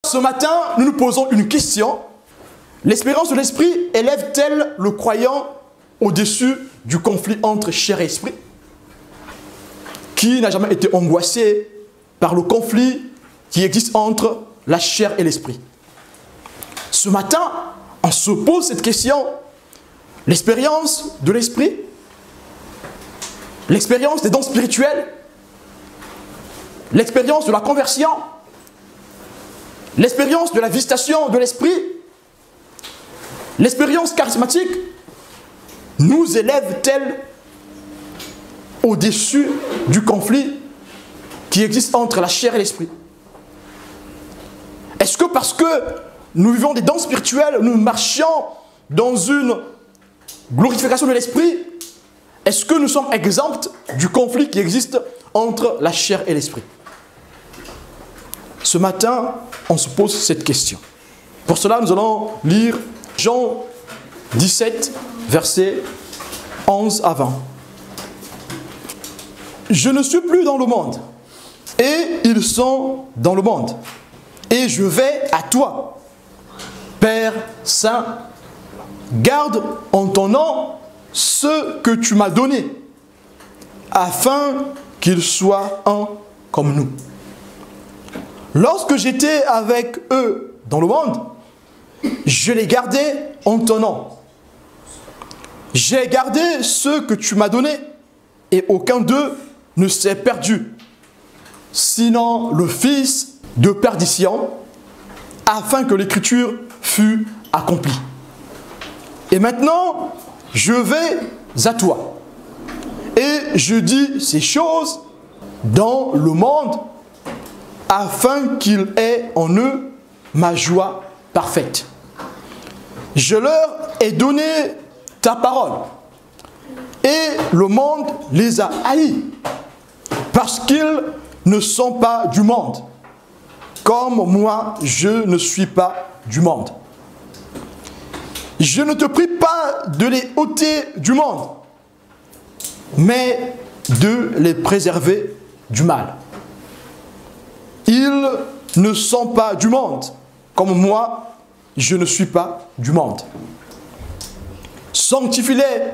Ce matin, nous nous posons une question. L'expérience de l'esprit élève-t-elle le croyant au-dessus du conflit entre chair et esprit? Qui n'a jamais été angoissé par le conflit qui existe entre la chair et l'esprit? Ce matin, on se pose cette question. L'expérience de l'esprit, l'expérience des dons spirituels, l'expérience de la conversion, l'expérience de la visitation de l'esprit, l'expérience charismatique nous élève-t-elle au-dessus du conflit qui existe entre la chair et l'esprit? Est-ce que parce que nous vivons des dons spirituels, nous marchons dans une glorification de l'esprit, est-ce que nous sommes exempts du conflit qui existe entre la chair et l'esprit? Ce matin, on se pose cette question. Pour cela, nous allons lire Jean 17, versets 11 à 20. Je ne suis plus dans le monde, et ils sont dans le monde. Et je vais à toi, Père Saint. Garde en ton nom ceux que tu m'as donnés, afin qu'ils soient un comme nous. Lorsque j'étais avec eux dans le monde, je les gardais en ton nom. J'ai gardé ceux que tu m'as donnés, et aucun d'eux ne s'est perdu, sinon le fils de perdition, afin que l'écriture fût accomplie. Et maintenant, je vais à toi, et je dis ces choses dans le monde, afin qu'il ait en eux ma joie parfaite. Je leur ai donné ta parole, et le monde les a haïs, parce qu'ils ne sont pas du monde, comme moi je ne suis pas du monde. Je ne te prie pas de les ôter du monde, mais de les préserver du mal. Ils ne sont pas du monde, comme moi, je ne suis pas du monde. Sanctifie-les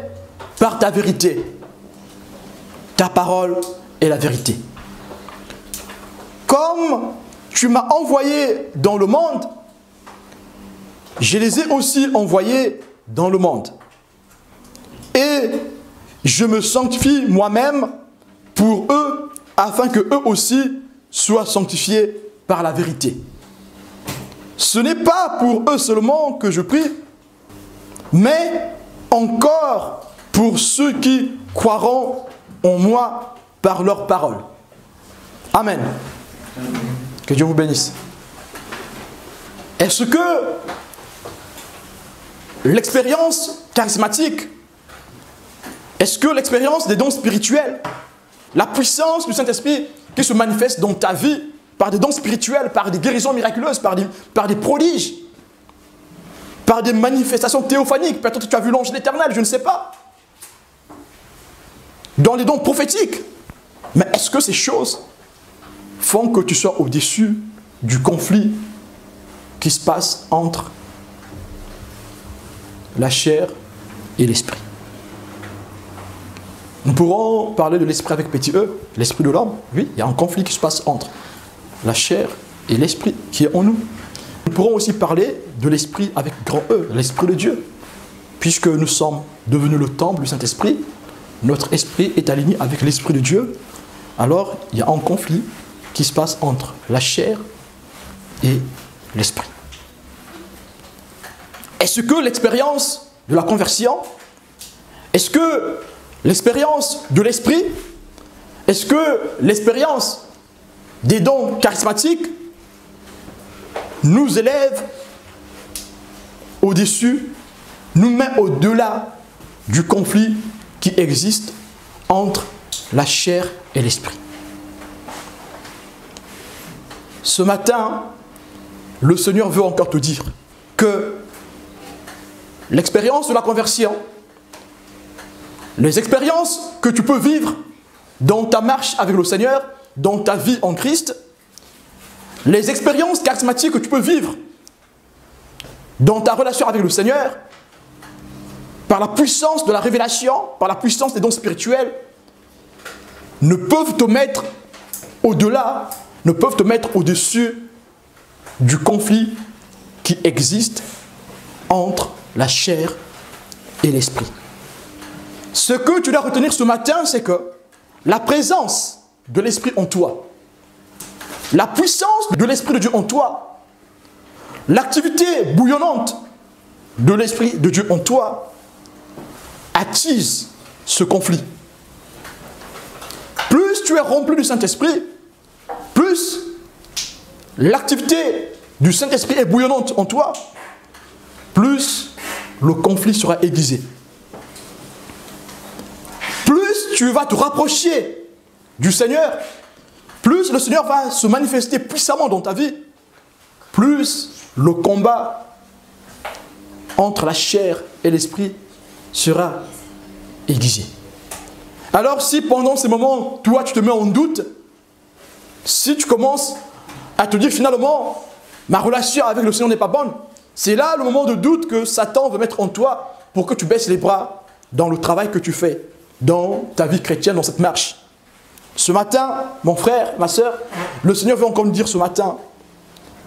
par ta vérité. Ta parole est la vérité. Comme tu m'as envoyé dans le monde, je les ai aussi envoyés dans le monde. Et je me sanctifie moi-même pour eux, afin que eux aussi soient sanctifiés par la vérité. Ce n'est pas pour eux seulement que je prie, mais encore pour ceux qui croiront en moi par leur parole. Amen. Que Dieu vous bénisse. Est-ce que l'expérience charismatique, est-ce que l'expérience des dons spirituels, la puissance du Saint-Esprit qui se manifeste dans ta vie par des dons spirituels, par des guérisons miraculeuses, par des prodiges, par des manifestations théophaniques, peut-être que tu as vu l'ange d'Éternel, je ne sais pas, dans les dons prophétiques, mais est-ce que ces choses font que tu sois au-dessus du conflit qui se passe entre la chair et l'esprit? Nous pourrons parler de l'esprit avec petit e, l'esprit de l'homme. Oui, il y a un conflit qui se passe entre la chair et l'esprit qui est en nous. Nous pourrons aussi parler de l'esprit avec grand E, l'esprit de Dieu. Puisque nous sommes devenus le temple du Saint-Esprit, notre esprit est aligné avec l'esprit de Dieu. Alors, il y a un conflit qui se passe entre la chair et l'esprit. Est-ce que l'expérience de la conversion, est-ce que l'expérience de l'esprit, est-ce que l'expérience des dons charismatiques nous élève au-dessus, nous met au-delà du conflit qui existe entre la chair et l'esprit? Ce matin, le Seigneur veut encore te dire que l'expérience de la conversion, les expériences que tu peux vivre dans ta marche avec le Seigneur, dans ta vie en Christ, les expériences charismatiques que tu peux vivre dans ta relation avec le Seigneur, par la puissance de la révélation, par la puissance des dons spirituels, ne peuvent te mettre au-delà, ne peuvent te mettre au-dessus du conflit qui existe entre la chair et l'esprit. Ce que tu dois retenir ce matin, c'est que la présence de l'esprit en toi, la puissance de l'esprit de Dieu en toi, l'activité bouillonnante de l'esprit de Dieu en toi attise ce conflit. Plus tu es rempli du Saint-Esprit, plus l'activité du Saint-Esprit est bouillonnante en toi, plus le conflit sera aiguisé. Plus tu vas te rapprocher du Seigneur, plus le Seigneur va se manifester puissamment dans ta vie, plus le combat entre la chair et l'esprit sera aiguisé. Alors si pendant ces moments, toi tu te mets en doute, si tu commences à te dire finalement, ma relation avec le Seigneur n'est pas bonne, c'est là le moment de doute que Satan veut mettre en toi pour que tu baisses les bras dans le travail que tu fais, dans ta vie chrétienne, dans cette marche. Ce matin, mon frère, ma soeur, le Seigneur veut encore me dire ce matin,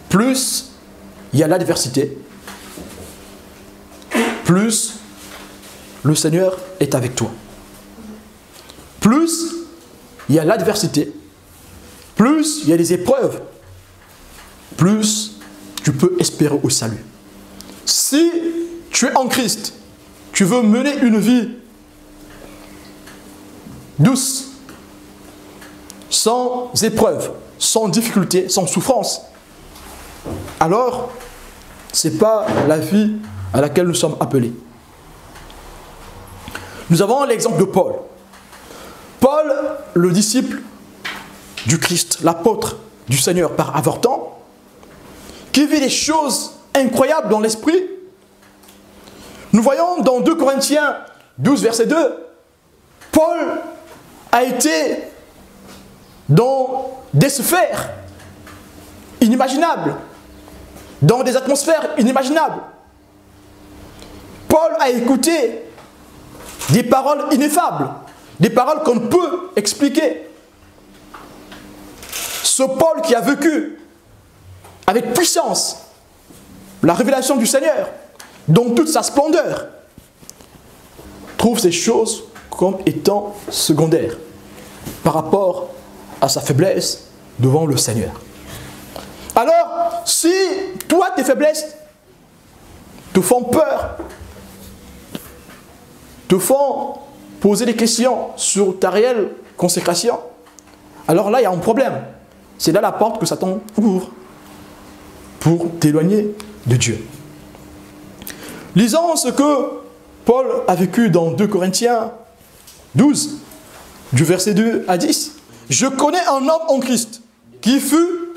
plus il y a l'adversité, plus le Seigneur est avec toi. Plus il y a l'adversité, plus il y a des épreuves, plus tu peux espérer au salut. Si tu es en Christ, tu veux mener une vie douce, sans épreuve, sans difficulté, sans souffrance, alors ce n'est pas la vie à laquelle nous sommes appelés. Nous avons l'exemple de Paul. Paul, le disciple du Christ, l'apôtre du Seigneur par avortant, qui vit des choses incroyables dans l'esprit. Nous voyons dans 2 Corinthiens 12, verset 2, Paul a été dans des sphères inimaginables, dans des atmosphères inimaginables. Paul a écouté des paroles ineffables, des paroles qu'on ne peut expliquer. Ce Paul qui a vécu avec puissance la révélation du Seigneur, dans toute sa splendeur, trouve ces choses comme étant secondaires par rapport à sa faiblesse devant le Seigneur. Alors, si toi, tes faiblesses te font peur, te font poser des questions sur ta réelle consécration, alors là, il y a un problème. C'est là la porte que Satan ouvre pour t'éloigner de Dieu. Lisons ce que Paul a vécu dans 2 Corinthiens 12, du verset 2 à 10. « Je connais un homme en Christ qui fut,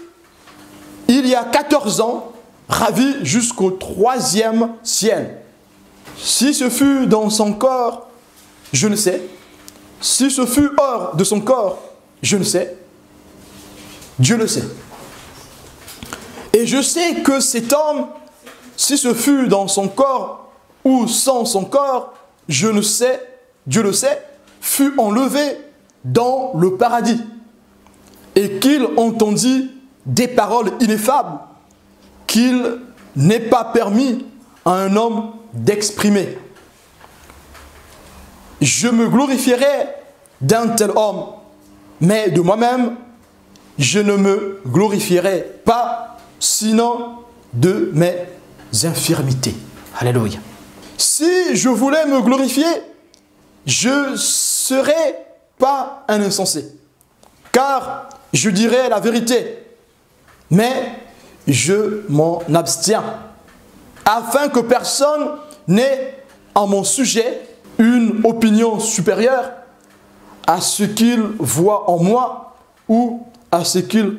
il y a 14 ans, ravi jusqu'au 3e ciel. Si ce fut dans son corps, je ne sais. Si ce fut hors de son corps, je ne sais. Dieu le sait. Et je sais que cet homme, si ce fut dans son corps ou sans son corps, je ne sais, Dieu le sait, fut enlevé dans le paradis et qu'il entendit des paroles ineffables qu'il n'est pas permis à un homme d'exprimer. Je me glorifierai d'un tel homme, mais de moi-même, je ne me glorifierai pas, sinon de mes infirmités. Alléluia. Si je voulais me glorifier, je ne serais pas un insensé, car je dirais la vérité, mais je m'en abstiens, afin que personne n'ait en mon sujet une opinion supérieure à ce qu'il voit en moi ou à ce qu'il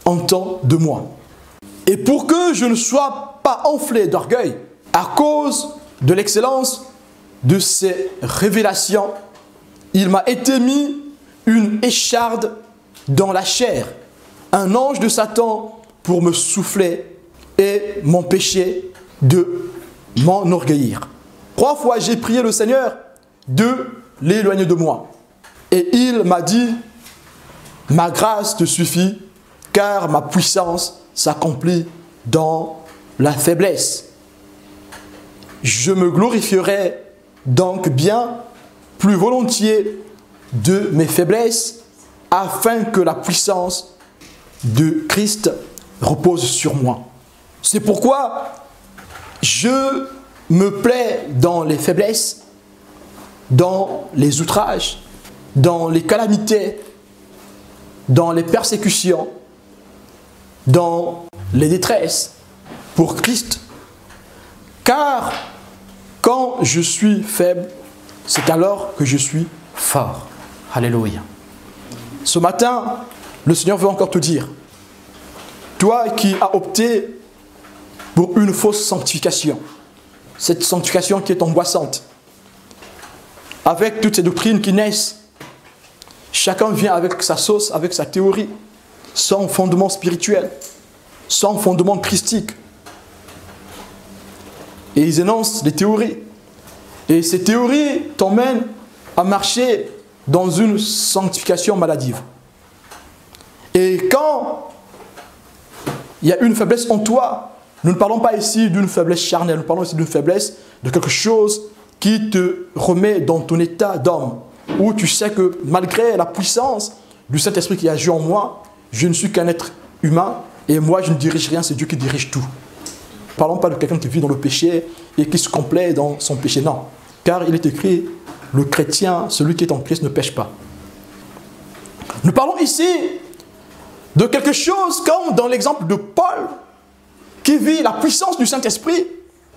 entend de moi. Et pour que je ne sois pas enflé d'orgueil à cause de l'excellence de ces révélations, il m'a été mis une écharde dans la chair, un ange de Satan pour me souffler et m'empêcher de m'enorgueillir. 3 fois j'ai prié le Seigneur de l'éloigner de moi. Et il m'a dit, ma grâce te suffit, car ma puissance s'accomplit dans la faiblesse. Je me glorifierai donc bien plus volontiers de mes faiblesses, afin que la puissance de Christ repose sur moi. C'est pourquoi je me plais dans les faiblesses, dans les outrages, dans les calamités, dans les persécutions, dans les détresses pour Christ. Car quand je suis faible, c'est alors que je suis fort. Alléluia. Ce matin, le Seigneur veut encore te dire, toi qui as opté pour une fausse sanctification, cette sanctification qui est angoissante, avec toutes ces doctrines qui naissent, chacun vient avec sa sauce, avec sa théorie, sans fondement spirituel, sans fondement christique. Et ils énoncent des théories. Et ces théories t'emmènent à marcher dans une sanctification maladive. Et quand il y a une faiblesse en toi, nous ne parlons pas ici d'une faiblesse charnelle, nous parlons ici d'une faiblesse de quelque chose qui te remet dans ton état d'homme, où tu sais que malgré la puissance du Saint-Esprit qui agit en moi, je ne suis qu'un être humain et moi je ne dirige rien, c'est Dieu qui dirige tout. Ne parlons pas de quelqu'un qui vit dans le péché et qui se complaît dans son péché, non. Car il est écrit, le chrétien, celui qui est en Christ ne pêche pas. Nous parlons ici de quelque chose comme dans l'exemple de Paul, qui vit la puissance du Saint-Esprit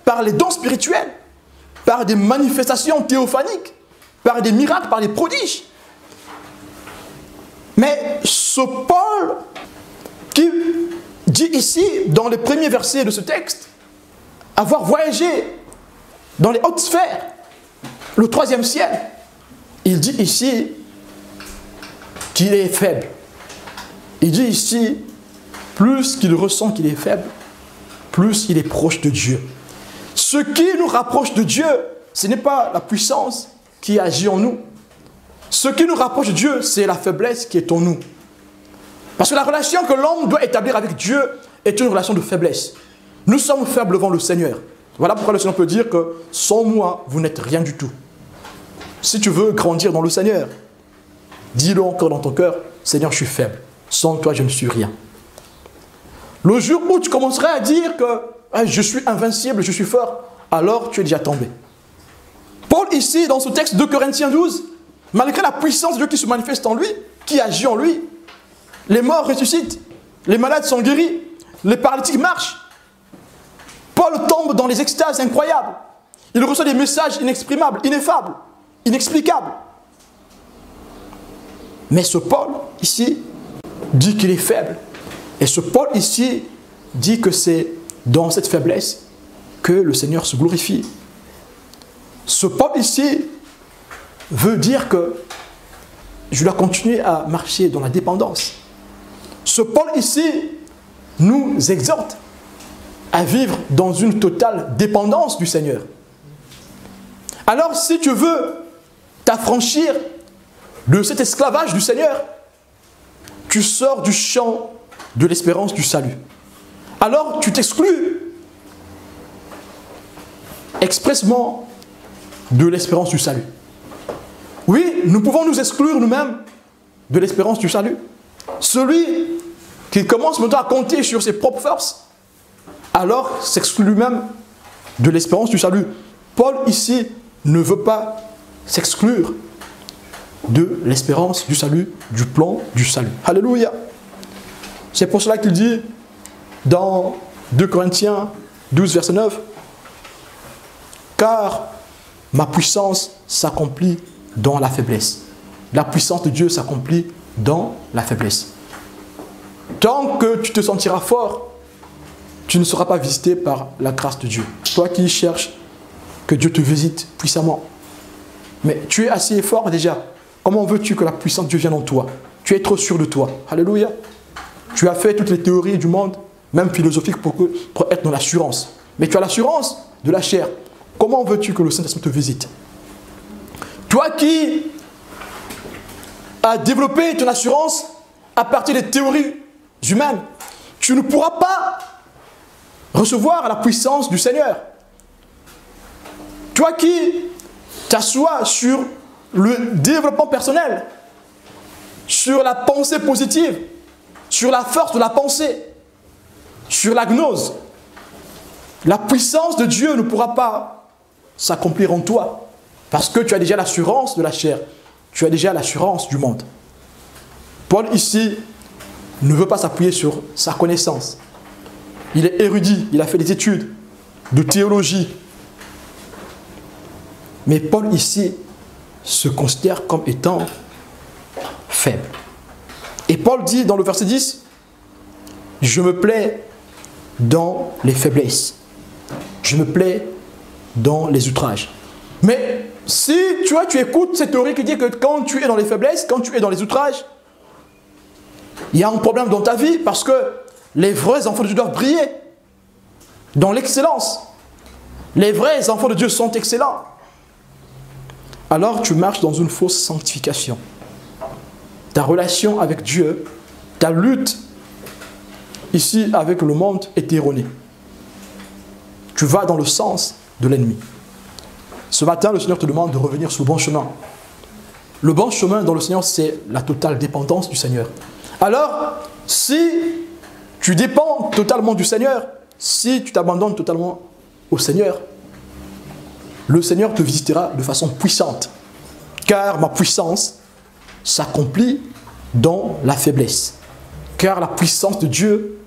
par les dons spirituels, par des manifestations théophaniques, par des miracles, par des prodiges. Mais ce Paul qui dit ici, dans les premiers versets de ce texte, avoir voyagé dans les hautes sphères, le 3e ciel, il dit ici qu'il est faible. Il dit ici, plus qu'il ressent qu'il est faible, plus il est proche de Dieu. Ce qui nous rapproche de Dieu, ce n'est pas la puissance qui agit en nous. Ce qui nous rapproche de Dieu, c'est la faiblesse qui est en nous. Parce que la relation que l'homme doit établir avec Dieu est une relation de faiblesse. Nous sommes faibles devant le Seigneur. Voilà pourquoi le Seigneur peut dire que sans moi, vous n'êtes rien du tout. Si tu veux grandir dans le Seigneur, dis-le encore dans ton cœur, Seigneur, je suis faible. Sans toi, je ne suis rien. Le jour où tu commencerais à dire que je suis invincible, je suis fort, alors tu es déjà tombé. Paul ici, dans ce texte de Corinthiens 12, malgré la puissance de Dieu qui se manifeste en lui, qui agit en lui, les morts ressuscitent, les malades sont guéris, les paralytiques marchent. Paul tombe dans les extases incroyables. Il reçoit des messages inexprimables, ineffables, inexplicables. Mais ce Paul ici dit qu'il est faible. Et ce Paul ici dit que c'est dans cette faiblesse que le Seigneur se glorifie. Ce Paul ici veut dire que je dois continuer à marcher dans la dépendance. Ce Paul ici nous exhorte à vivre dans une totale dépendance du Seigneur. Alors si tu veux t'affranchir de cet esclavage du Seigneur, tu sors du champ de l'espérance du salut. Alors tu t'exclus expressément de l'espérance du salut. Oui, nous pouvons nous exclure nous-mêmes de l'espérance du salut. Celui qui commence maintenant à compter sur ses propres forces, alors s'exclut lui-même de l'espérance du salut. Paul ici ne veut pas s'exclure de l'espérance du salut, du plan du salut. Alléluia. C'est pour cela qu'il dit dans 2 Corinthiens 12, verset 9, « Car ma puissance s'accomplit dans la faiblesse. » La puissance de Dieu s'accomplit dans la faiblesse. Tant que tu te sentiras fort, tu ne seras pas visité par la grâce de Dieu. Toi qui cherches que Dieu te visite puissamment. Mais tu es assez fort déjà. Comment veux-tu que la puissance de Dieu vienne en toi? Tu es trop sûr de toi. Alléluia. Tu as fait toutes les théories du monde, même philosophiques, pour être dans l'assurance. Mais tu as l'assurance de la chair. Comment veux-tu que le Saint-Esprit te visite? Toi qui as développé ton assurance à partir des théories humaines, tu ne pourras pas recevoir la puissance du Seigneur. Toi qui t'assois sur le développement personnel, sur la pensée positive, sur la force de la pensée, sur la gnose, la puissance de Dieu ne pourra pas s'accomplir en toi parce que tu as déjà l'assurance de la chair, tu as déjà l'assurance du monde. Paul ici ne veut pas s'appuyer sur sa connaissance. Il est érudit, il a fait des études de théologie. Mais Paul ici se considère comme étant faible. Et Paul dit dans le verset 10, « Je me plais dans les faiblesses. Je me plais dans les outrages. » Mais si tu écoutes cette théorie qui dit que quand tu es dans les faiblesses, quand tu es dans les outrages, il y a un problème dans ta vie parce que les vrais enfants de Dieu doivent briller dans l'excellence. Les vrais enfants de Dieu sont excellents. Alors tu marches dans une fausse sanctification. Ta relation avec Dieu, ta lutte ici avec le monde est erronée. Tu vas dans le sens de l'ennemi. Ce matin, le Seigneur te demande de revenir sur le bon chemin. Le bon chemin dans le Seigneur, c'est la totale dépendance du Seigneur. Alors, si tu dépends totalement du Seigneur, si tu t'abandonnes totalement au Seigneur, le Seigneur te visitera de façon puissante. Car ma puissance s'accomplit dans la faiblesse. Car la puissance de Dieu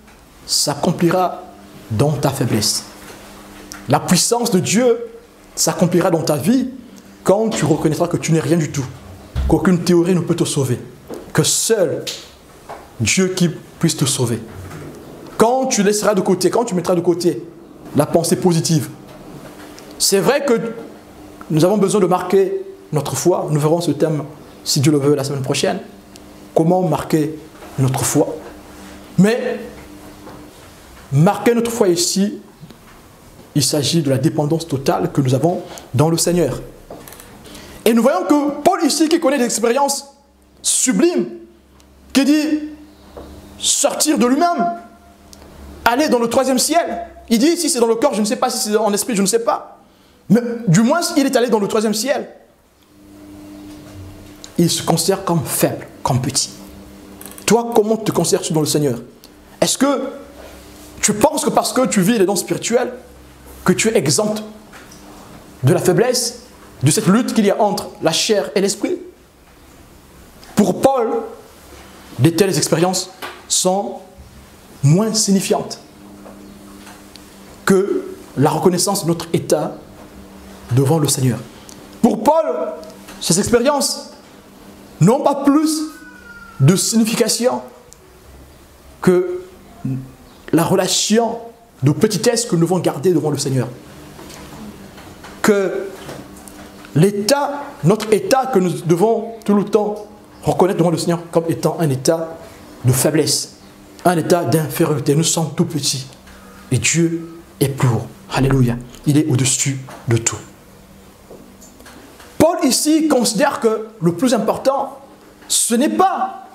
s'accomplira dans ta faiblesse. La puissance de Dieu s'accomplira dans ta vie quand tu reconnaîtras que tu n'es rien du tout. Qu'aucune théorie ne peut te sauver. Que seul Dieu qui puisse te sauver. Quand tu laisseras de côté, quand tu mettras de côté la pensée positive. C'est vrai que nous avons besoin de marquer notre foi. Nous verrons ce thème, si Dieu le veut, la semaine prochaine. Comment marquer notre foi. Mais marquer notre foi ici, il s'agit de la dépendance totale que nous avons dans le Seigneur. Et nous voyons que Paul ici, qui connaît des expériences sublimes, qui dit sortir de lui-même, aller dans le troisième ciel. Il dit, si c'est dans le corps, je ne sais pas, si c'est en esprit, je ne sais pas. Mais du moins, il est allé dans le troisième ciel. Il se considère comme faible, comme petit. Toi, comment te considères-tu dans le Seigneur? Est-ce que tu penses que parce que tu vis les dons spirituels, que tu es exempt de la faiblesse, de cette lutte qu'il y a entre la chair et l'esprit? Pour Paul, de telles expériences sont moins signifiantes que la reconnaissance de notre état devant le Seigneur. Pour Paul, ces expériences n'ont pas plus de signification que la relation de petitesse que nous devons garder devant le Seigneur. Que l'état, notre état que nous devons tout le temps reconnaître devant le Seigneur comme étant un état de faiblesse, un état d'infériorité. Nous sommes tout petits et Dieu est plus haut. Alléluia. Il est au-dessus de tout. Paul ici considère que le plus important, ce n'est pas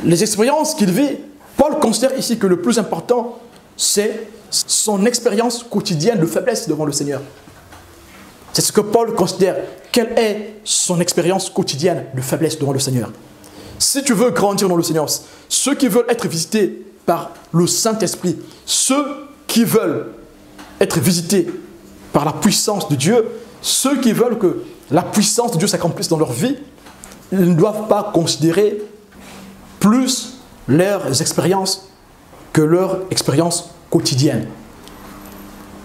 les expériences qu'il vit. Paul considère ici que le plus important, c'est son expérience quotidienne de faiblesse devant le Seigneur. C'est ce que Paul considère. Quelle est son expérience quotidienne de faiblesse devant le Seigneur? Si tu veux grandir dans le Seigneur, ceux qui veulent être visités par le Saint-Esprit, ceux qui veulent être visités par la puissance de Dieu, ceux qui veulent que la puissance de Dieu s'accomplisse dans leur vie, ils ne doivent pas considérer plus leurs expériences que leur expérience quotidienne.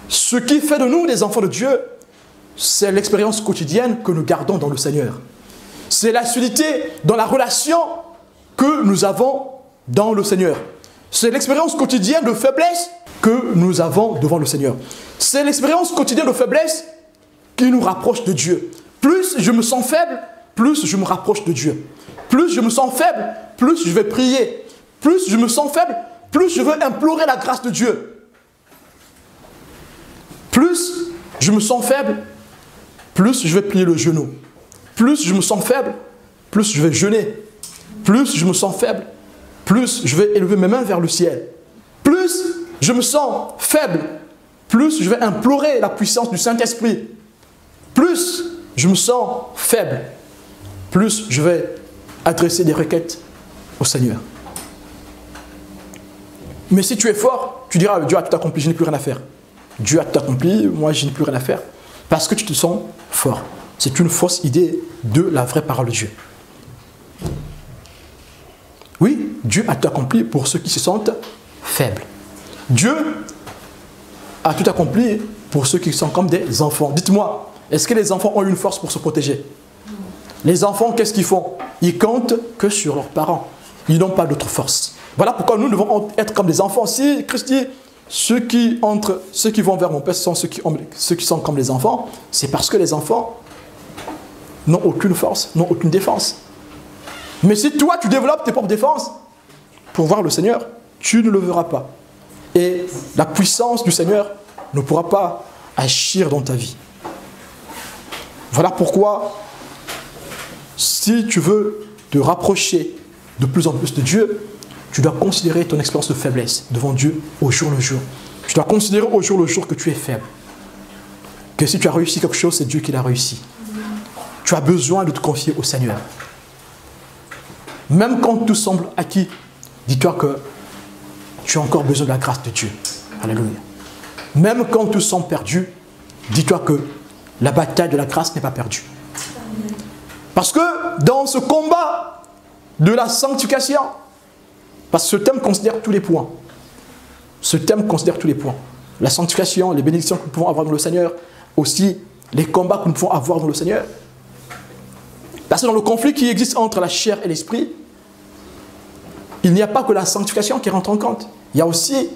Ce qui fait de nous des enfants de Dieu, c'est l'expérience quotidienne que nous gardons dans le Seigneur. C'est la solidité dans la relation que nous avons dans le Seigneur. C'est l'expérience quotidienne de faiblesse que nous avons devant le Seigneur. C'est l'expérience quotidienne de faiblesse qui nous rapproche de Dieu. Plus je me sens faible, plus je me rapproche de Dieu. Plus je me sens faible, plus je vais prier. plus je me sens faible, plus je veux implorer la grâce de Dieu. Plus je me sens faible, plus je vais plier le genou. Plus je me sens faible, plus je vais jeûner. Plus je me sens faible, plus je vais élever mes mains vers le ciel. Plus je me sens faible, plus je vais implorer la puissance du Saint-Esprit. Plus je me sens faible, plus je vais adresser des requêtes au Seigneur. Mais si tu es fort, tu diras, Dieu a tout accompli, je n'ai plus rien à faire. Dieu a tout accompli, moi je n'ai plus rien à faire. Parce que tu te sens fort. C'est une fausse idée de la vraie parole de Dieu. Oui, Dieu a tout accompli pour ceux qui se sentent faibles. Dieu a tout accompli pour ceux qui sont comme des enfants. Dites-moi, est-ce que les enfants ont une force pour se protéger? Les enfants, qu'est-ce qu'ils font? Ils comptent que sur leurs parents. Ils n'ont pas d'autre force. Voilà pourquoi nous devons être comme des enfants. Si Christ dit, ceux qui vont vers mon Père sont ceux qui sont comme les enfants, c'est parce que les enfants n'ont aucune force, n'ont aucune défense. Mais si toi, tu développes tes propres défenses pour voir le Seigneur, tu ne le verras pas. Et la puissance du Seigneur ne pourra pas agir dans ta vie. Voilà pourquoi, si tu veux te rapprocher de plus en plus de Dieu, tu dois considérer ton expérience de faiblesse devant Dieu au jour le jour. Tu dois considérer au jour le jour que tu es faible. Que si tu as réussi quelque chose, c'est Dieu qui l'a réussi. Tu as besoin de te confier au Seigneur. Même quand tout semble acquis, dis-toi que tu as encore besoin de la grâce de Dieu. Alléluia. Même quand tout semble perdu, dis-toi que la bataille de la grâce n'est pas perdue. Parce que dans ce combat de la sanctification, parce que ce thème considère tous les points. Ce thème considère tous les points. La sanctification, les bénédictions que nous pouvons avoir dans le Seigneur, aussi les combats que nous pouvons avoir dans le Seigneur. Parce que dans le conflit qui existe entre la chair et l'esprit, il n'y a pas que la sanctification qui rentre en compte. Il y a aussi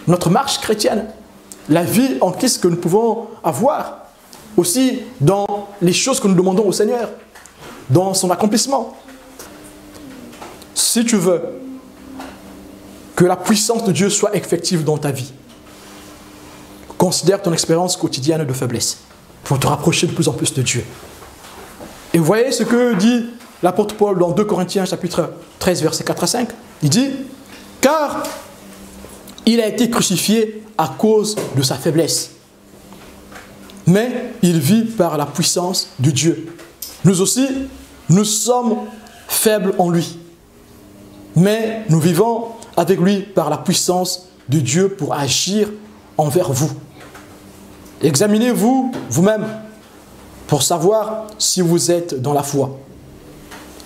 notre marche chrétienne, la vie en Christ que nous pouvons avoir, aussi dans les choses que nous demandons au Seigneur, dans son accomplissement. Si tu veux que la puissance de Dieu soit effective dans ta vie, considère ton expérience quotidienne de faiblesse pour te rapprocher de plus en plus de Dieu. Et vous voyez ce que dit l'apôtre Paul dans 2 Corinthiens chapitre 13 versets 4 à 5. Il dit, car il a été crucifié à cause de sa faiblesse. Mais il vit par la puissance de Dieu. Nous aussi, nous sommes faibles en lui. Mais nous vivons avec lui par la puissance de Dieu pour agir envers vous. Examinez-vous vous-même pour savoir si vous êtes dans la foi.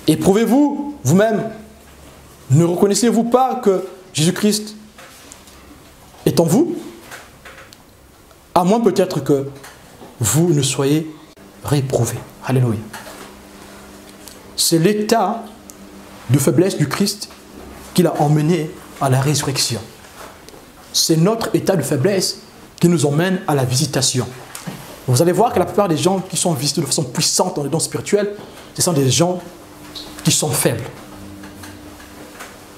Éprouvez-vous vous-même. Ne reconnaissez-vous pas que Jésus-Christ est en vous? À moins peut-être que vous ne soyez réprouvés. Alléluia. C'est l'état de faiblesse du Christ qui l'a emmené à la résurrection. C'est notre état de faiblesse qui nous emmène à la visitation. Vous allez voir que la plupart des gens qui sont visités de façon puissante dans les dons spirituels, ce sont des gens qui sont faibles.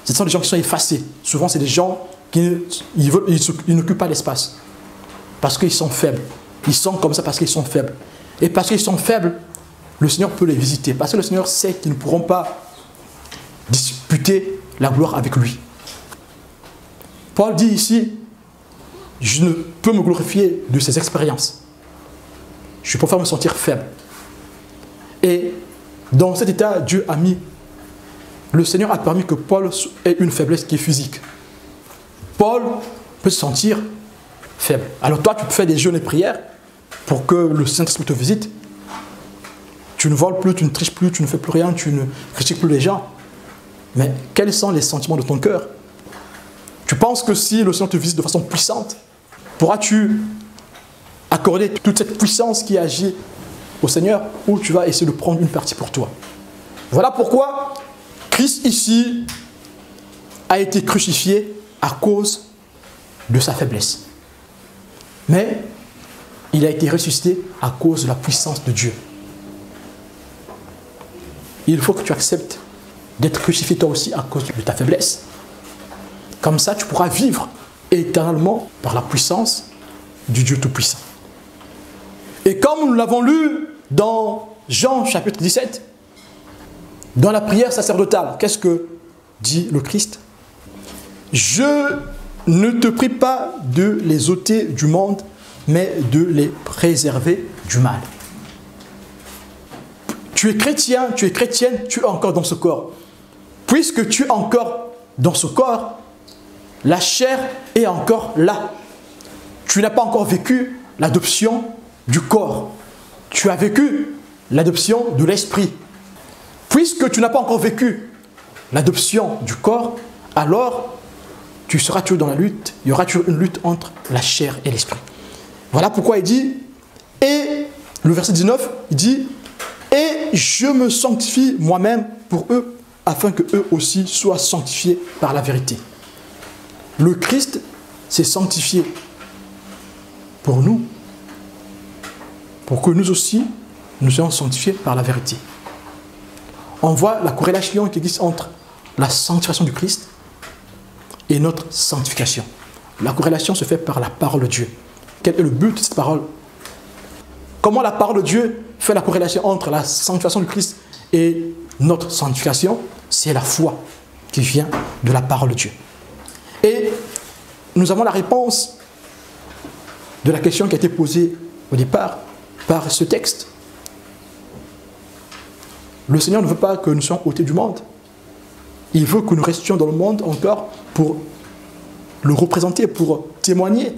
Ce sont des gens qui sont effacés. Souvent, c'est des gens qui n'occupent pas l'espace. Parce qu'ils sont faibles. Ils sont comme ça parce qu'ils sont faibles. Et parce qu'ils sont faibles, le Seigneur peut les visiter. Parce que le Seigneur sait qu'ils ne pourront pas disputer la gloire avec lui. Paul dit ici, je ne peux me glorifier de ces expériences. Je préfère me sentir faible. Et dans cet état, le Seigneur a permis que Paul ait une faiblesse qui est physique. Paul peut se sentir faible. Alors toi, tu fais des jeûnes et prières pour que le Saint-Esprit te visite. Tu ne voles plus, tu ne triches plus, tu ne fais plus rien, tu ne critiques plus les gens. Mais quels sont les sentiments de ton cœur? Tu penses que si le Seigneur te visite de façon puissante, pourras-tu accorder toute cette puissance qui agit au Seigneur, ou tu vas essayer de prendre une partie pour toi? Voilà pourquoi Christ ici a été crucifié à cause de sa faiblesse. Mais il a été ressuscité à cause de la puissance de Dieu. Il faut que tu acceptes d'être crucifié toi aussi à cause de ta faiblesse. Comme ça, tu pourras vivre éternellement par la puissance du Dieu Tout-Puissant. Et comme nous l'avons lu dans Jean chapitre 17, dans la prière sacerdotale, qu'est-ce que dit le Christ? Je ne te prie pas de les ôter du monde, mais de les préserver du mal. Tu es chrétien, tu es chrétienne, tu es encore dans ce corps. Puisque tu es encore dans ce corps, la chair est encore là. Tu n'as pas encore vécu l'adoption du corps. Tu as vécu l'adoption de l'esprit. Puisque tu n'as pas encore vécu l'adoption du corps, alors tu seras toujours dans la lutte. Il y aura toujours une lutte entre la chair et l'esprit. Voilà pourquoi il dit, et le verset 19, il dit, et je me sanctifie moi-même pour eux, afin que eux aussi soient sanctifiés par la vérité. Le Christ s'est sanctifié pour nous, pour que nous aussi, nous soyons sanctifiés par la vérité. On voit la corrélation qui existe entre la sanctification du Christ et notre sanctification. La corrélation se fait par la parole de Dieu. Quel est le but de cette parole? Comment la parole de Dieu fait la corrélation entre la sanctification du Christ et notre sanctification? C'est la foi qui vient de la parole de Dieu. Et nous avons la réponse de la question qui a été posée au départ par ce texte. Le Seigneur ne veut pas que nous soyons ôtés du monde. Il veut que nous restions dans le monde encore pour le représenter, pour témoigner.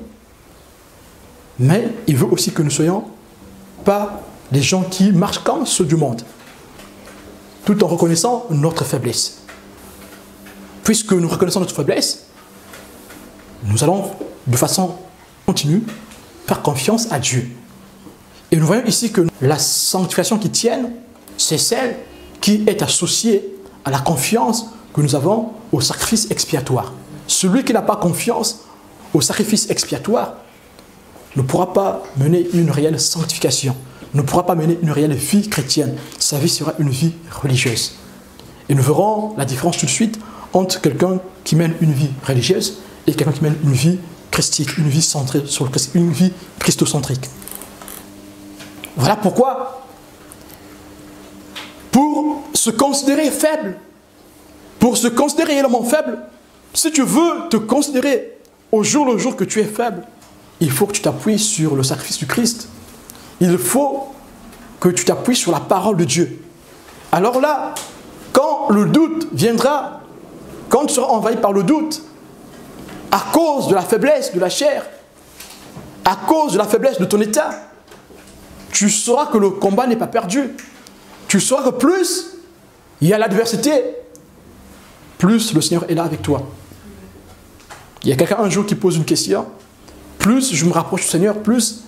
Mais il veut aussi que nous ne soyons pas des gens qui marchent comme ceux du monde, tout en reconnaissant notre faiblesse. Puisque nous reconnaissons notre faiblesse, nous allons de façon continue faire confiance à Dieu. Et nous voyons ici que la sanctification qui tienne, c'est celle qui est associée à la confiance que nous avons au sacrifice expiatoire. Celui qui n'a pas confiance au sacrifice expiatoire ne pourra pas mener une réelle sanctification, ne pourra pas mener une réelle vie chrétienne. Sa vie sera une vie religieuse. Et nous verrons la différence tout de suite entre quelqu'un qui mène une vie religieuse et quelqu'un qui mène une vie christique, une vie centrée sur le Christ, une vie christocentrique. Voilà pourquoi, pour se considérer faible, pour se considérer réellement faible, si tu veux te considérer au jour le jour que tu es faible, il faut que tu t'appuies sur le sacrifice du Christ. Il faut que tu t'appuies sur la parole de Dieu. Alors là, quand le doute viendra, quand tu seras envahi par le doute, à cause de la faiblesse de la chair, à cause de la faiblesse de ton état, tu sauras que le combat n'est pas perdu. Tu sauras que plus il y a l'adversité, plus le Seigneur est là avec toi. Il y a quelqu'un un jour qui pose une question. Plus je me rapproche du Seigneur, plus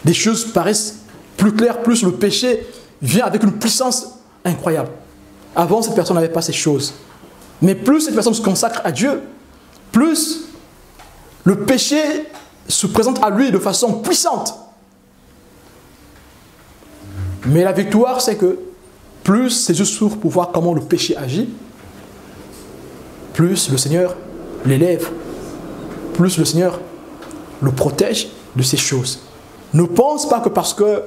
les choses paraissent plus claires, plus le péché vient avec une puissance incroyable. Avant, cette personne n'avait pas ces choses. Mais plus cette personne se consacre à Dieu, plus le péché se présente à lui de façon puissante. Mais la victoire, c'est que plus ses yeux s'ouvrent pour voir comment le péché agit, plus le Seigneur l'élève, plus le Seigneur le protège de ces choses. Ne pense pas que parce que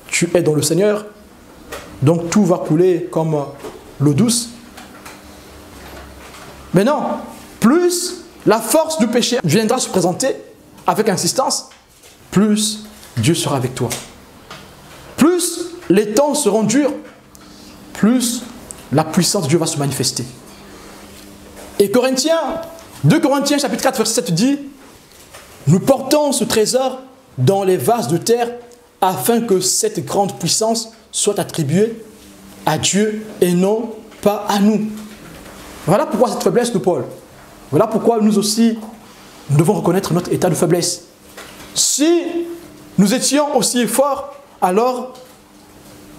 tu es dans le Seigneur, donc tout va couler comme l'eau douce. Mais non, plus la force du péché viendra se présenter avec insistance, plus Dieu sera avec toi. Plus les temps seront durs, plus la puissance de Dieu va se manifester. Et 2 Corinthiens chapitre 4 verset 7 dit, nous portons ce trésor dans les vases de terre afin que cette grande puissance soit attribuée à Dieu et non pas à nous. Voilà pourquoi cette faiblesse de Paul. Voilà pourquoi nous aussi, nous devons reconnaître notre état de faiblesse. Si nous étions aussi forts, alors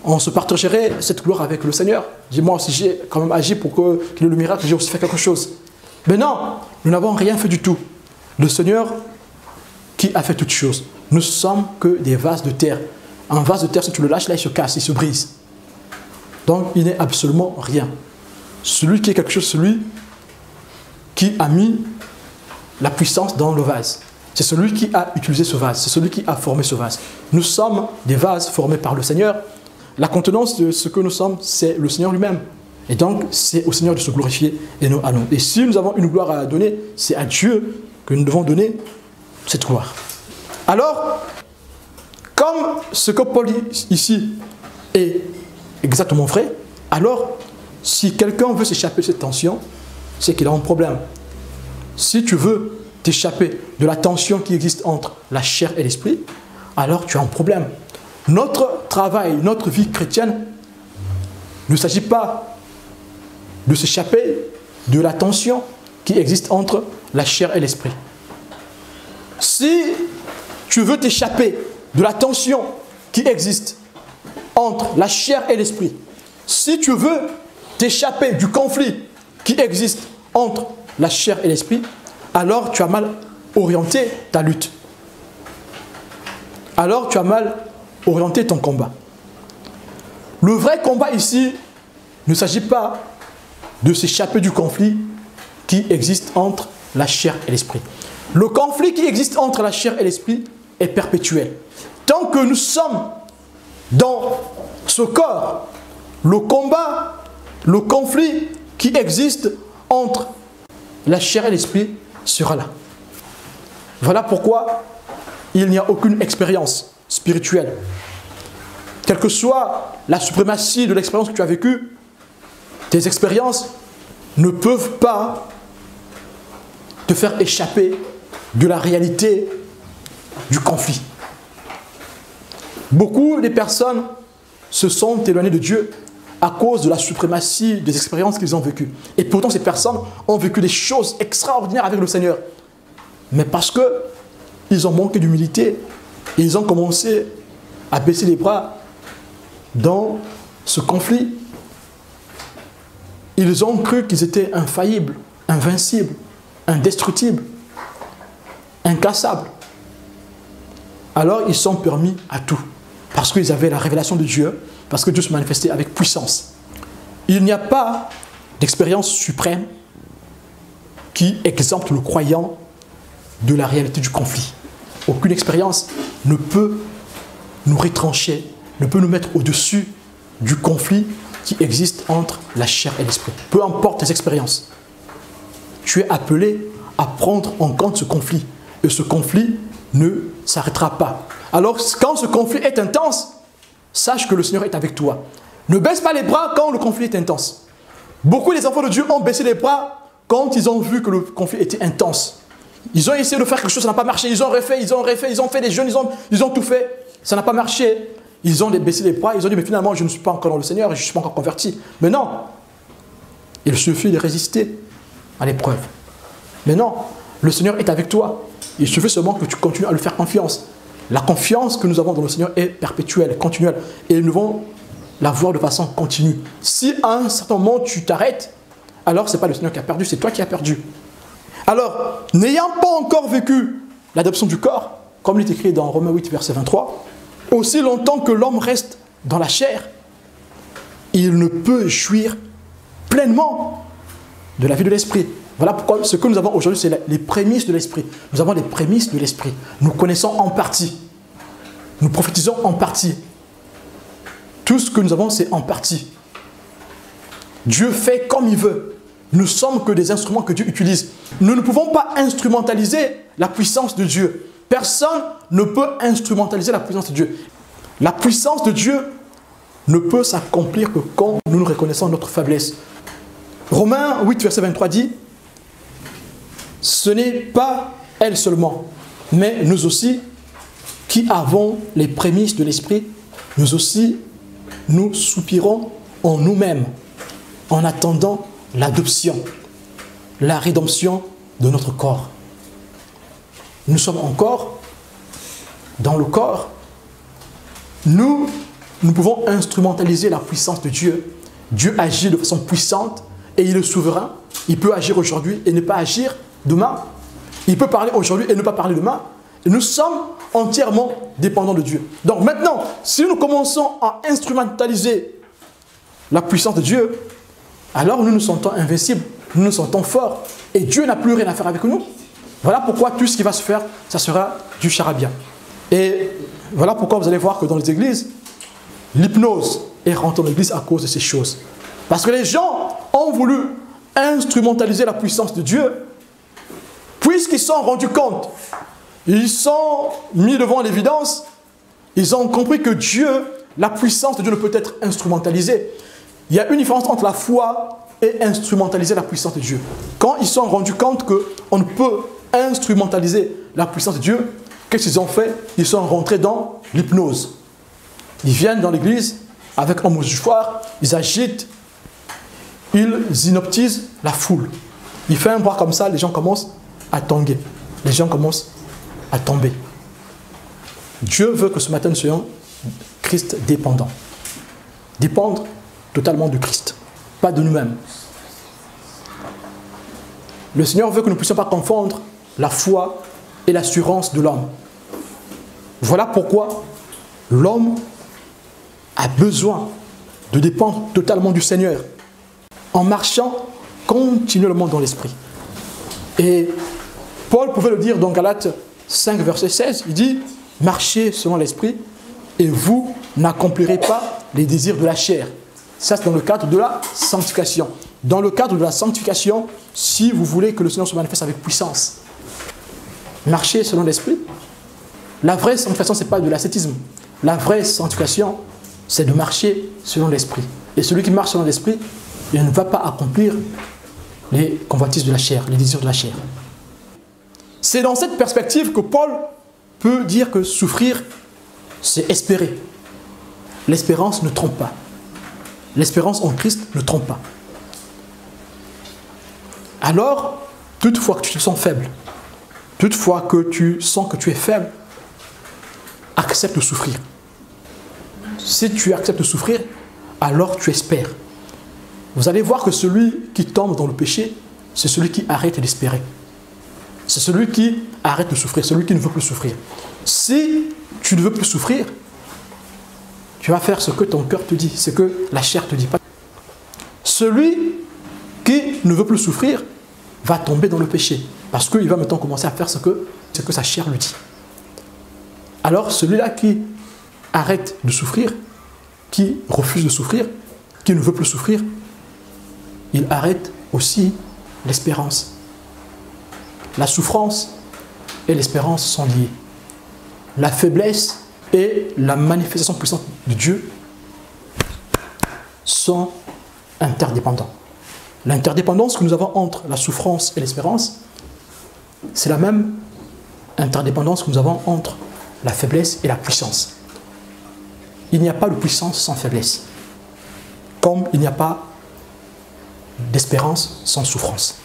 on se partagerait cette gloire avec le Seigneur. Dis-moi aussi, j'ai quand même agi pour qu'il ait le miracle, j'ai aussi fait quelque chose. Mais non, nous n'avons rien fait du tout. Le Seigneur qui a fait toutes choses. Nous ne sommes que des vases de terre. Un vase de terre, si tu le lâches là, il se casse, il se brise. Donc, il n'est absolument rien. Celui qui est quelque chose, celui qui a mis la puissance dans le vase. C'est celui qui a utilisé ce vase. C'est celui qui a formé ce vase. Nous sommes des vases formés par le Seigneur. La contenance de ce que nous sommes, c'est le Seigneur lui-même. Et donc, c'est au Seigneur de se glorifier et nous allons. Et si nous avons une gloire à donner, c'est à Dieu que nous devons donner cette gloire. Alors, comme ce que Paul dit ici est exactement vrai, alors, si quelqu'un veut s'échapper de cette tension, c'est qu'il a un problème. Si tu veux t'échapper de la tension qui existe entre la chair et l'esprit, alors tu as un problème. Notre travail, notre vie chrétienne, ne s'agit pas de s'échapper de la tension qui existe entre la chair et l'esprit. Si tu veux t'échapper de la tension qui existe entre la chair et l'esprit, si tu veux t'échapper du conflit qui existe entre la chair et l'esprit, alors tu as mal orienté ta lutte. Alors tu as mal orienté ton combat. Le vrai combat ici ne s'agit pas de s'échapper du conflit qui existe entre la chair et l'esprit. Le conflit qui existe entre la chair et l'esprit est perpétuel. Tant que nous sommes dans ce corps, le combat, le conflit qui existe entre la chair et l'esprit sera là. Voilà pourquoi il n'y a aucune expérience spirituelle. Quelle que soit la suprématie de l'expérience que tu as vécue, tes expériences ne peuvent pas te faire échapper de la réalité du conflit. Beaucoup de personnes se sont éloignées de Dieu à cause de la suprématie des expériences qu'ils ont vécues. Et pourtant, ces personnes ont vécu des choses extraordinaires avec le Seigneur. Mais parce qu'ils ont manqué d'humilité, ils ont commencé à baisser les bras dans ce conflit. Ils ont cru qu'ils étaient infaillibles, invincibles, indestructibles, inclassables. Alors ils sont permis à tout. Parce qu'ils avaient la révélation de Dieu, parce que Dieu se manifestait avec puissance. Il n'y a pas d'expérience suprême qui exempte le croyant de la réalité du conflit. Aucune expérience ne peut nous retrancher, ne peut nous mettre au-dessus du conflit qui existe entre la chair et l'esprit. Peu importe tes expériences, tu es appelé à prendre en compte ce conflit. Et ce conflit ne s'arrêtera pas. Alors, quand ce conflit est intense, sache que le Seigneur est avec toi. Ne baisse pas les bras quand le conflit est intense. Beaucoup des enfants de Dieu ont baissé les bras quand ils ont vu que le conflit était intense. Ils ont essayé de faire quelque chose, ça n'a pas marché. Ils ont refait, ils ont fait des jeûnes, ils ont tout fait. Ça n'a pas marché. Ils ont baissé les bras, ils ont dit, mais finalement, je ne suis pas encore dans le Seigneur, je ne suis pas encore converti. Mais non, il suffit de résister à l'épreuve. Mais non, le Seigneur est avec toi. Il suffit seulement que tu continues à lui faire confiance. La confiance que nous avons dans le Seigneur est perpétuelle, continuelle. Et nous devons la voir de façon continue. Si à un certain moment tu t'arrêtes, alors ce n'est pas le Seigneur qui a perdu, c'est toi qui as perdu. Alors, n'ayant pas encore vécu l'adoption du corps, comme il est écrit dans Romains 8, verset 23, aussi longtemps que l'homme reste dans la chair, il ne peut jouir pleinement de la vie de l'esprit. Voilà pourquoi ce que nous avons aujourd'hui, c'est les prémices de l'esprit. Nous avons les prémices de l'esprit. Nous connaissons en partie. Nous prophétisons en partie. Tout ce que nous avons, c'est en partie. Dieu fait comme il veut. Nous ne sommes que des instruments que Dieu utilise. Nous ne pouvons pas instrumentaliser la puissance de Dieu. Personne ne peut instrumentaliser la puissance de Dieu. La puissance de Dieu ne peut s'accomplir que quand nous reconnaissons notre faiblesse. Romains 8, verset 23 dit, « Ce n'est pas elle seulement, mais nous aussi, qui avons les prémices de l'esprit, nous aussi, nous soupirons en nous-mêmes, en attendant l'adoption, la rédemption de notre corps. » Nous sommes encore dans le corps. Nous pouvons instrumentaliser la puissance de Dieu. Dieu agit de façon puissante et il est souverain. Il peut agir aujourd'hui et ne pas agir demain. Il peut parler aujourd'hui et ne pas parler demain. Et nous sommes entièrement dépendants de Dieu. Donc maintenant, si nous commençons à instrumentaliser la puissance de Dieu, alors nous nous sentons invincibles. nous nous sentons forts et Dieu n'a plus rien à faire avec nous. Voilà pourquoi tout ce qui va se faire, ça sera du charabia. Et voilà pourquoi vous allez voir que dans les églises, l'hypnose est rentrée dans l'église à cause de ces choses. Parce que les gens ont voulu instrumentaliser la puissance de Dieu, puisqu'ils se sont rendus compte, ils sont mis devant l'évidence, ils ont compris que Dieu, la puissance de Dieu ne peut être instrumentalisée. Il y a une différence entre la foi et instrumentaliser la puissance de Dieu. Quand ils se sont rendus compte qu'on ne peut instrumentaliser la puissance de Dieu, qu'est-ce qu'ils ont fait? Ils sont rentrés dans l'hypnose. Ils viennent dans l'église avec un mouchoir, ils agitent, ils inoptisent la foule. Ils font un bras comme ça, les gens commencent à tanguer. Les gens commencent à tomber. Dieu veut que ce matin nous soyons Christ dépendants. Dépendre totalement de Christ, pas de nous-mêmes. Le Seigneur veut que nous ne puissions pas confondre la foi et l'assurance de l'homme. Voilà pourquoi l'homme a besoin de dépendre totalement du Seigneur en marchant continuellement dans l'esprit. Et Paul pouvait le dire dans Galates 5, verset 16, il dit « Marchez selon l'esprit et vous n'accomplirez pas les désirs de la chair. » Ça, c'est dans le cadre de la sanctification. Dans le cadre de la sanctification, si vous voulez que le Seigneur se manifeste avec puissance, marchez selon l'esprit. La vraie sanctification, ce n'est pas de l'ascétisme. La vraie sanctification, c'est de marcher selon l'esprit. Et celui qui marche selon l'esprit, il ne va pas accomplir les convoitises de la chair, les désirs de la chair. C'est dans cette perspective que Paul peut dire que souffrir, c'est espérer. L'espérance ne trompe pas. L'espérance en Christ ne trompe pas. Alors, toutefois que tu te sens faible, toutefois que tu sens que tu es faible, accepte de souffrir. Si tu acceptes de souffrir, alors tu espères. Vous allez voir que celui qui tombe dans le péché, c'est celui qui arrête d'espérer. C'est celui qui arrête de souffrir, celui qui ne veut plus souffrir. Si tu ne veux plus souffrir, tu vas faire ce que ton cœur te dit, ce que la chair te dit pas. Celui qui ne veut plus souffrir va tomber dans le péché, parce qu'il va maintenant commencer à faire ce que sa chair lui dit. Alors celui-là qui arrête de souffrir, qui refuse de souffrir, qui ne veut plus souffrir, il arrête aussi l'espérance. La souffrance et l'espérance sont liées. La faiblesse et la manifestation puissante de Dieu sont interdépendants. L'interdépendance que nous avons entre la souffrance et l'espérance, c'est la même interdépendance que nous avons entre la faiblesse et la puissance. Il n'y a pas de puissance sans faiblesse, comme il n'y a pas d'espérance sans souffrance.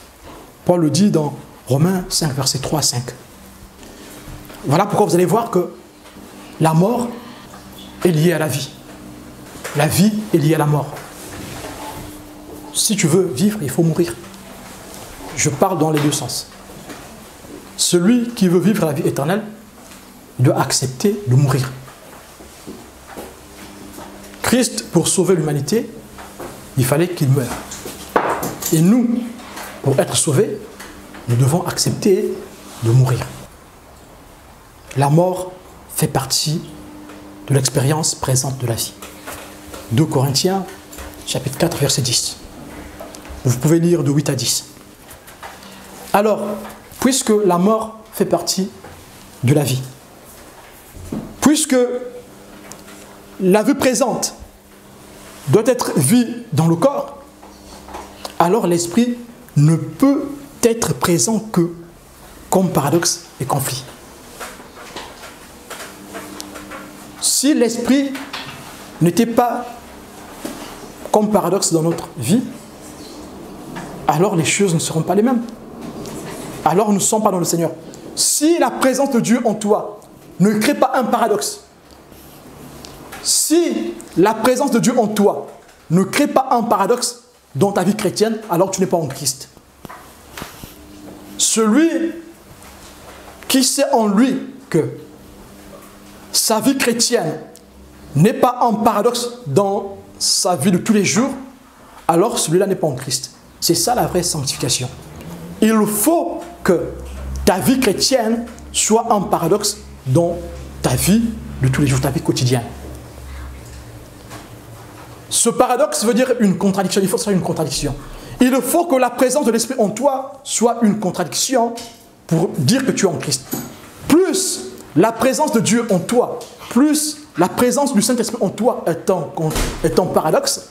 Paul le dit dans Romains 5, versets 3 à 5. Voilà pourquoi vous allez voir que la mort est liée à la vie. La vie est liée à la mort. Si tu veux vivre, il faut mourir. Je parle dans les deux sens. Celui qui veut vivre la vie éternelle, il doit accepter de mourir. Christ, pour sauver l'humanité, il fallait qu'il meure. Et nous, pour être sauvés, nous devons accepter de mourir. La mort fait partie de l'expérience présente de la vie. 2 Corinthiens, chapitre 4, verset 10. Vous pouvez lire de 8 à 10. Alors, puisque la mort fait partie de la vie, puisque la vie présente doit être vue dans le corps, alors l'esprit ne peut être présent que comme paradoxe et conflit. Si l'esprit n'était pas comme paradoxe dans notre vie, alors les choses ne seront pas les mêmes. Alors nous ne sommes pas dans le Seigneur. Si la présence de Dieu en toi ne crée pas un paradoxe, si la présence de Dieu en toi ne crée pas un paradoxe dans ta vie chrétienne, alors tu n'es pas en Christ. Celui qui sait en lui que sa vie chrétienne n'est pas un paradoxe dans sa vie de tous les jours, alors celui-là n'est pas en Christ. C'est ça la vraie sanctification. Il faut que ta vie chrétienne soit un paradoxe dans ta vie de tous les jours, ta vie quotidienne. Ce paradoxe veut dire une contradiction. Il faut que ce soit une contradiction. Il faut que la présence de l'Esprit en toi soit une contradiction pour dire que tu es en Christ. Plus la présence de Dieu en toi, plus la présence du Saint-Esprit en toi est en paradoxe,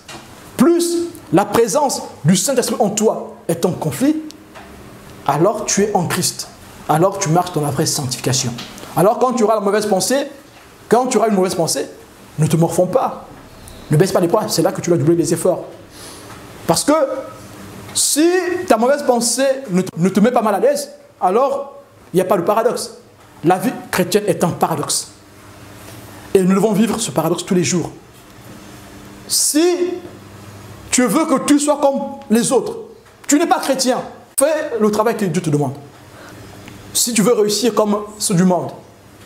plus la présence du Saint-Esprit en toi est en conflit, alors tu es en Christ. Alors tu marches dans la vraie sanctification. Alors quand tu auras la mauvaise pensée, quand tu auras une mauvaise pensée, ne te morfonds pas. Ne baisse pas les poings, c'est là que tu dois doubler les efforts. Parce que si ta mauvaise pensée ne te met pas mal à l'aise, alors il n'y a pas de paradoxe. La vie chrétienne est un paradoxe. Et nous devons vivre ce paradoxe tous les jours. Si tu veux que tu sois comme les autres, tu n'es pas chrétien, fais le travail que Dieu te demande. Si tu veux réussir comme ceux du monde,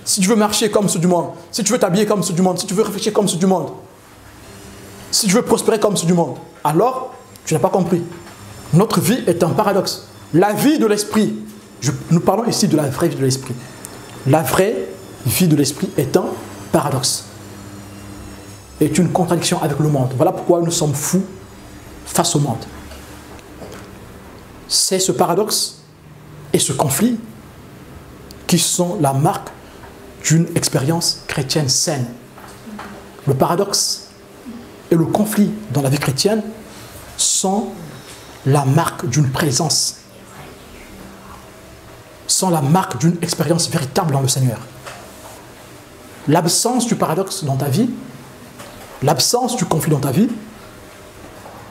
si tu veux marcher comme ceux du monde, si tu veux t'habiller comme ceux du monde, si tu veux réfléchir comme ceux du monde, si tu veux prospérer comme ceux du monde, alors tu n'as pas compris. Notre vie est un paradoxe. La vie de l'esprit, nous parlons ici de la vraie vie de l'esprit. La vraie vie de l'esprit est un paradoxe. Est une contradiction avec le monde. Voilà pourquoi nous sommes fous face au monde. C'est ce paradoxe et ce conflit qui sont la marque d'une expérience chrétienne saine. Le paradoxe et le conflit dans la vie chrétienne sont la marque d'une présence, sont la marque d'une expérience véritable dans le Seigneur. L'absence du paradoxe dans ta vie, l'absence du conflit dans ta vie,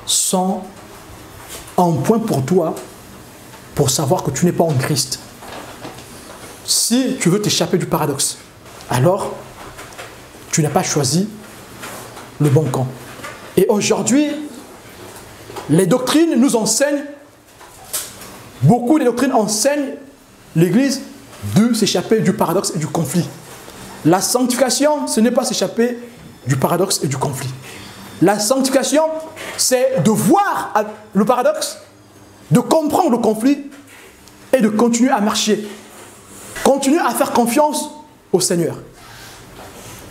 sont un point pour toi pour savoir que tu n'es pas en Christ. Si tu veux t'échapper du paradoxe, alors tu n'as pas choisi le bon camp. Et aujourd'hui, les doctrines nous enseignent, beaucoup des doctrines enseignent l'Église de s'échapper du paradoxe et du conflit. La sanctification, ce n'est pas s'échapper du paradoxe et du conflit. La sanctification, c'est de voir le paradoxe, de comprendre le conflit et de continuer à marcher. Continuer à faire confiance au Seigneur.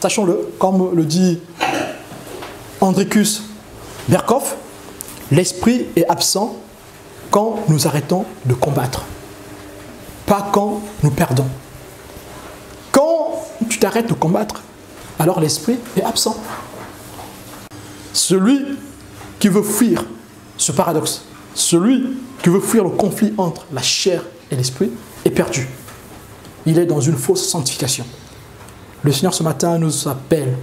Sachons-le, comme le dit Andricus Berkhoff, l'esprit est absent quand nous arrêtons de combattre, pas quand nous perdons. Quand tu t'arrêtes de combattre, alors l'esprit est absent. Celui qui veut fuir ce paradoxe, celui qui veut fuir le conflit entre la chair et l'esprit est perdu. Il est dans une fausse sanctification. Le Seigneur ce matin nous appelle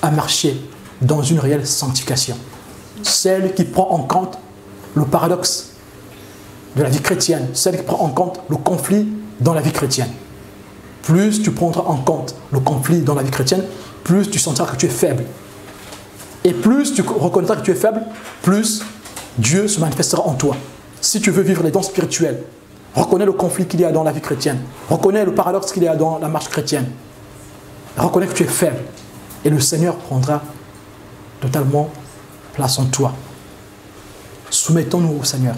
à marcher dans une réelle sanctification. Celle qui prend en compte le paradoxe de la vie chrétienne, celle qui prend en compte le conflit dans la vie chrétienne. Plus tu prendras en compte le conflit dans la vie chrétienne, plus tu sentiras que tu es faible. Et plus tu reconnaîtras que tu es faible, plus Dieu se manifestera en toi. Si tu veux vivre les dons spirituels, reconnais le conflit qu'il y a dans la vie chrétienne. Reconnais le paradoxe qu'il y a dans la marche chrétienne. Reconnais que tu es faible. Et le Seigneur prendra totalement place en toi. Soumettons-nous au Seigneur.